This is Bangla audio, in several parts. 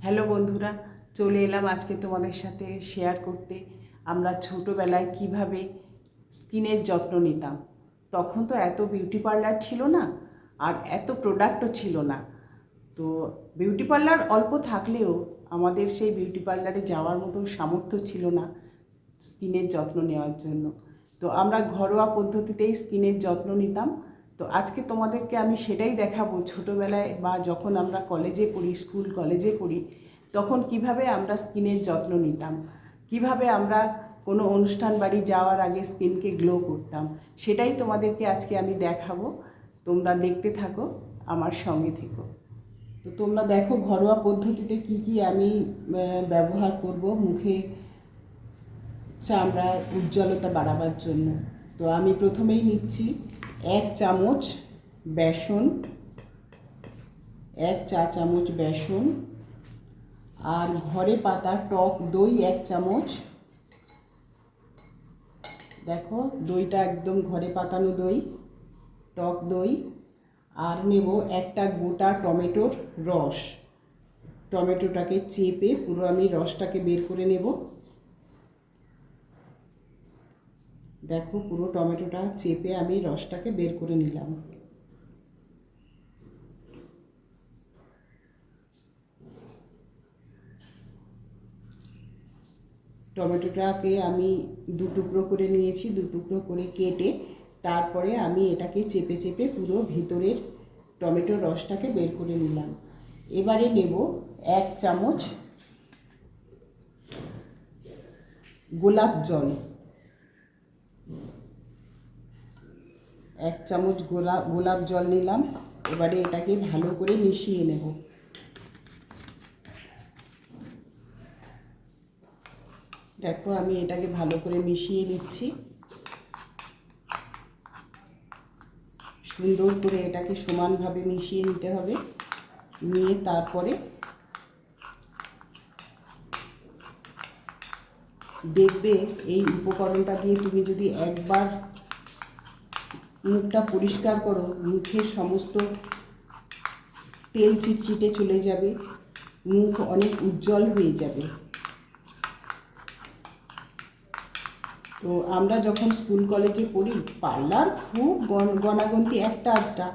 হ্যালো বন্ধুরা, চলে এলাম আজকে তোমাদের সাথে শেয়ার করতে আমরা ছোটোবেলায় কিভাবে স্কিনের যত্ন নিতাম। তখন তো এত বিউটি পার্লার ছিল না, আর এত প্রোডাক্টও ছিল না। তো বিউটি পার্লার অল্প থাকলেও আমাদের সেই বিউটি পার্লারে যাওয়ার মতো সামর্থ্য ছিল না স্কিনের যত্ন নেওয়ার জন্য। তো আমরা ঘরোয়া পদ্ধতিতেই স্কিনের যত্ন নিতাম। তো আজকে তোমাদেরকে আমি সেটাই দেখাবো, ছোটোবেলায় বা যখন আমরা কলেজে পড়ি, স্কুল কলেজে পড়ি, তখন কিভাবে আমরা স্কিনের যত্ন নিতাম, কিভাবে আমরা কোনো অনুষ্ঠান বাড়ি যাওয়ার আগে স্কিনকে গ্লো করতাম, সেটাই তোমাদেরকে আজকে আমি দেখাবো। তোমরা দেখতে থাকো, আমার সঙ্গে থেকো। তো তোমরা দেখো ঘরোয়া পদ্ধতিতে কি কি আমি ব্যবহার করব মুখে চামড়ার উজ্জ্বলতা বাড়াবার জন্য। তো আমি প্রথমেই নিচ্ছি 1 চামচ বেসন, 1 চা চামচ বেসন, আর ঘরে পাতা টক দই 1 চামচ। দেখো দইটা একদম ঘরে পাতানো দই, টক দই। আর নেব একটা গোটা টমেটোর রস। টমেটোটাকে চেপে পুরো আমি রসটাকে বের করে নেব। দেখো পুরো টমেটোটা চেপে আমি রসটাকে বের করে নিলাম। টমেটোটাকে আমি 2 টুকরো করে নিয়েছি, 2 টুকরো করে কেটে তারপরে আমি এটাকে চেপে চেপে পুরো ভিতরের টমেটোর রসটাকে বের করে নিলাম। এবারে নেব 1 চামচ গোলাপ জল, 1 চামচ গোলাপ জল নিলাম। এবারে এটাকে ভালো করে মিশিয়ে নেব। দেখো আমি এটাকে ভালো করে মিশিয়ে নিচ্ছি। সুন্দর করে এটাকে সমানভাবে মিশিয়ে নিতে হবে। নিয়ে তারপরে দেখবে এই উপকরণটা দিয়ে তুমি যদি একবার মুখটা পরিষ্কার করো, মুখের সমস্ত তেল চিটচিটে চলে যাবে, মুখ অনেক উজ্জ্বল হয়ে যাবে। তো আমরা যখন স্কুল কলেজে পড়ি, পার্লার খুব গণাগন্তি একটা আধটা,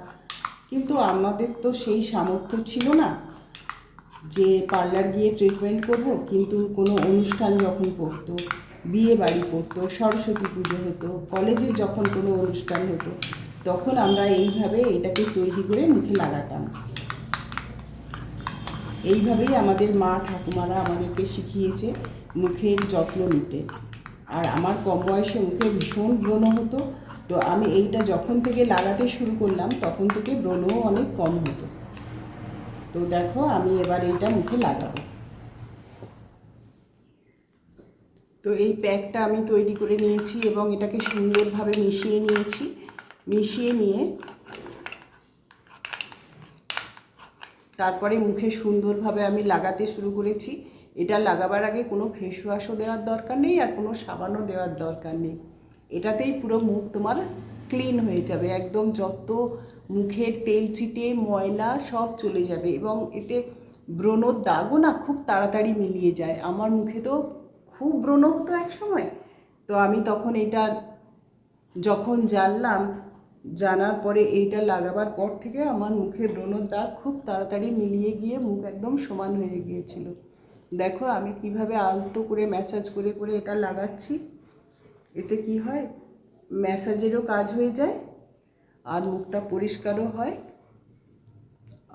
কিন্তু আমাদের তো সেই সামর্থ্য ছিল না যে পার্লার গিয়ে ট্রিটমেন্ট করব। কিন্তু কোনো অনুষ্ঠান যখন পড়তো, বিয়ে বাড়ি পড়তো, সরস্বতী পুজো হতো, কলেজের যখন কোনো অনুষ্ঠান হতো, তখন আমরা এইভাবে এটাকে তৈরি করে মুখে লাগাতাম। এইভাবেই আমাদের মা ঠাকুমারা আমাদেরকে শিখিয়েছে মুখের যত্ন নিতে। আর আমার কম বয়সে মুখে ভীষণ ব্রণ হতো। তো আমি এইটা যখন থেকে লাগাতে শুরু করলাম তখন থেকে ব্রণও অনেক কম হতো। তো দেখো আমি এবার এইটা মুখে লাগাবো। তো এই প্যাকটা আমি তৈরি করে নিয়েছি এবং এটাকে সুন্দরভাবে মিশিয়ে নিয়েছি। মিশিয়ে নিয়ে তারপরে মুখে সুন্দরভাবে আমি লাগাতে শুরু করেছি। এটা লাগাবার আগে কোনো ফেস ওয়াশও দেওয়ার দরকার নেই, আর কোনো সাবানও দেওয়ার দরকার নেই। এটাতেই পুরো মুখ তোমার ক্লিন হয়ে যাবে, একদম যত মুখের তেল চিটে ময়লা সব চলে যাবে। এবং এতে ব্রণর দাগও না খুব তাড়াতাড়ি মিলিয়ে যায়। আমার মুখে তো খুব ব্রণ হতো এক সময়। তো আমি তখন এটা যখন জানলাম, জানার পরে এইটা লাগাবার পর থেকে আমার মুখে ব্রণর দাগ খুব তাড়াতাড়ি মিলিয়ে গিয়ে মুখ একদম সমান হয়ে গিয়েছিল। দেখো আমি কিভাবে আলতো করে ম্যাসাজ করে করে এটা লাগাচ্ছি। এতে কি হয়, ম্যাসাজেরও কাজ হয়ে যায়, আর মুখটা পরিষ্কারও হয়,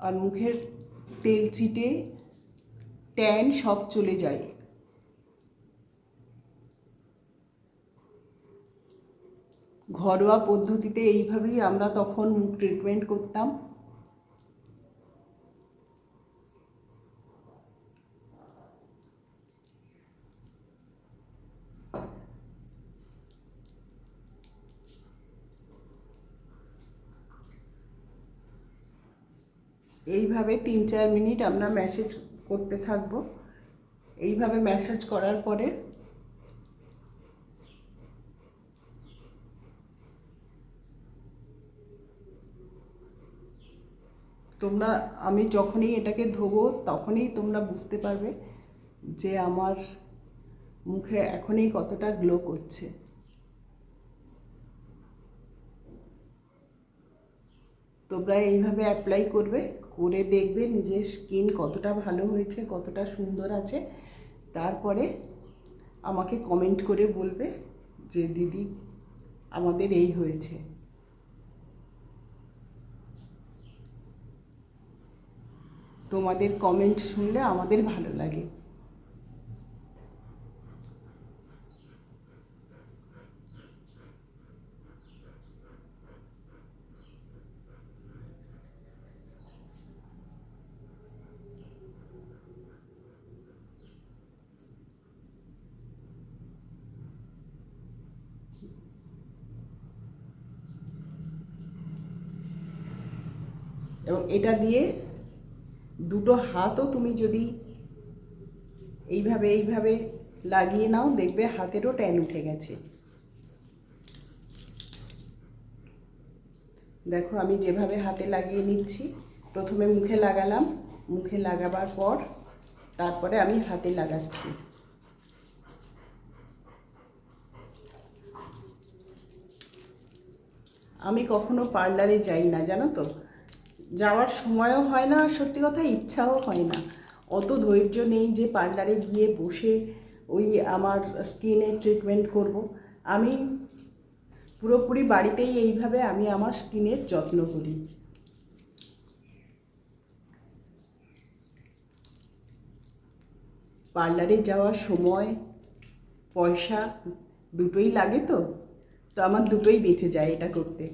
আর মুখের তেল চিটে ট্যান সব চলে যায়। ঘরোয়া পদ্ধতিতে এইভাবেই আমরা তখন মুখ ট্রিটমেন্ট করতাম। এইভাবে 3-4 মিনিট আমরা ম্যাসাজ করতে থাকব। এইভাবে ম্যাসাজ করার পরে তোমরা, আমি যখনই এটাকে ধোবো তখনই তোমরা বুঝতে পারবে যে আমার মুখে এখনই কতটা গ্লো করছে। তোমরা এইভাবে অ্যাপ্লাই করবে, করে দেখবে নিজের স্কিন কতটা ভালো হয়েছে, কতটা সুন্দর আছে। তারপরে আমাকে কমেন্ট করে বলবে যে দিদি আমাদের এই হয়েছে। তোমাদের কমেন্ট শুনলে আমাদের ভালো লাগে। এবং এটা দিয়ে দুটো হাতও তুমি যদি এইভাবে এইভাবে লাগিয়ে নাও, দেখবে হাতেরও ট্যান উঠে গেছে। দেখো আমি যেভাবে হাতে লাগিয়ে নিচ্ছি, প্রথমে মুখে লাগালাম, মুখে লাগাবার পর তারপরে আমি হাতে লাগাচ্ছি। আমি কখনো পার্লারে যাই না, জানো তো, যাওয়ার সময়ও হয় না, আর সত্যি কথা ইচ্ছাও হয় না। অত ধৈর্য নেই যে পার্লারে গিয়ে বসে ওই আমার স্কিনের ট্রিটমেন্ট করব। আমি পুরোপুরি বাড়িতেই এইভাবে আমি আমার স্কিনের যত্ন করি। পার্লারে যাওয়ার সময়, পয়সা দুটোই লাগে, তো আমার দুটোই বেঁচে যায় এটা করতে।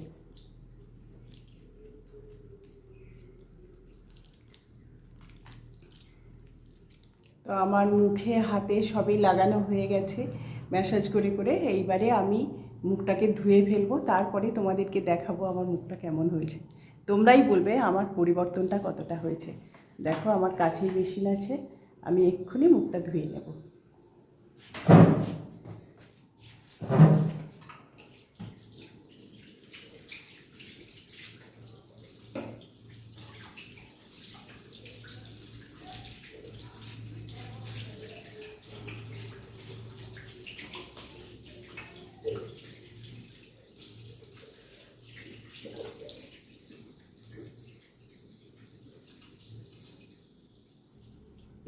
তো আমার মুখে হাতে সবই লাগানো হয়ে গেছে ম্যাসাজ করে করে। এইবারে আমি মুখটাকে ধুয়ে ফেলবো, তারপরে তোমাদেরকে দেখাবো আমার মুখটা কেমন হয়েছে। তোমরাই বলবে আমার পরিবর্তনটা কতটা হয়েছে। দেখো আমার কাছেই মেশিন আছে, আমি এক্ষুনি মুখটা ধুয়ে নেব।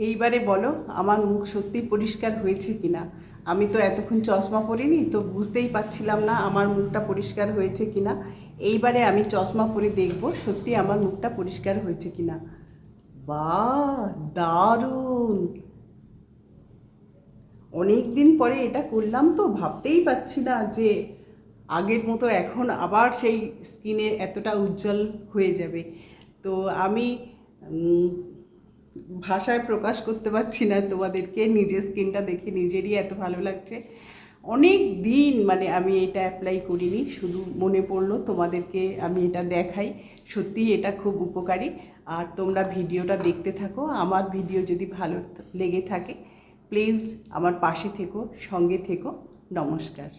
এইবারে বলো আমার মুখ সত্যি পরিষ্কার হয়েছে কিনা। আমি তো এতক্ষণ চশমা পরিনি, তো বুঝতেই পারছিলাম না আমার মুখটা পরিষ্কার হয়েছে কিনা। এইবারে আমি চশমা পরে দেখব সত্যি আমার মুখটা পরিষ্কার হয়েছে কিনা। বাহ, দারুণ! অনেক দিন পরে এটা করলাম, তো ভাবতেই পারছি না যে আগের মতো এখন আবার সেই স্কিনে এতটা উজ্জ্বল হয়ে যাবে। তো আমি ভাষায় প্রকাশ করতে পারছি না তোমাদেরকে, নিজের স্কিনটা দেখে নিজেরই এত ভালো লাগছে। অনেক দিন মানে আমি এটা অ্যাপ্লাই করিনি, শুধু মনে পড়লো তোমাদেরকে আমি এটা দেখাই। সত্যি এটা খুব উপকারী। আর তোমরা ভিডিওটা দেখতে থাকো। আমার ভিডিও যদি ভালো লেগে থাকে প্লিজ আমার পাশে থেকো, সঙ্গে থেকো। নমস্কার।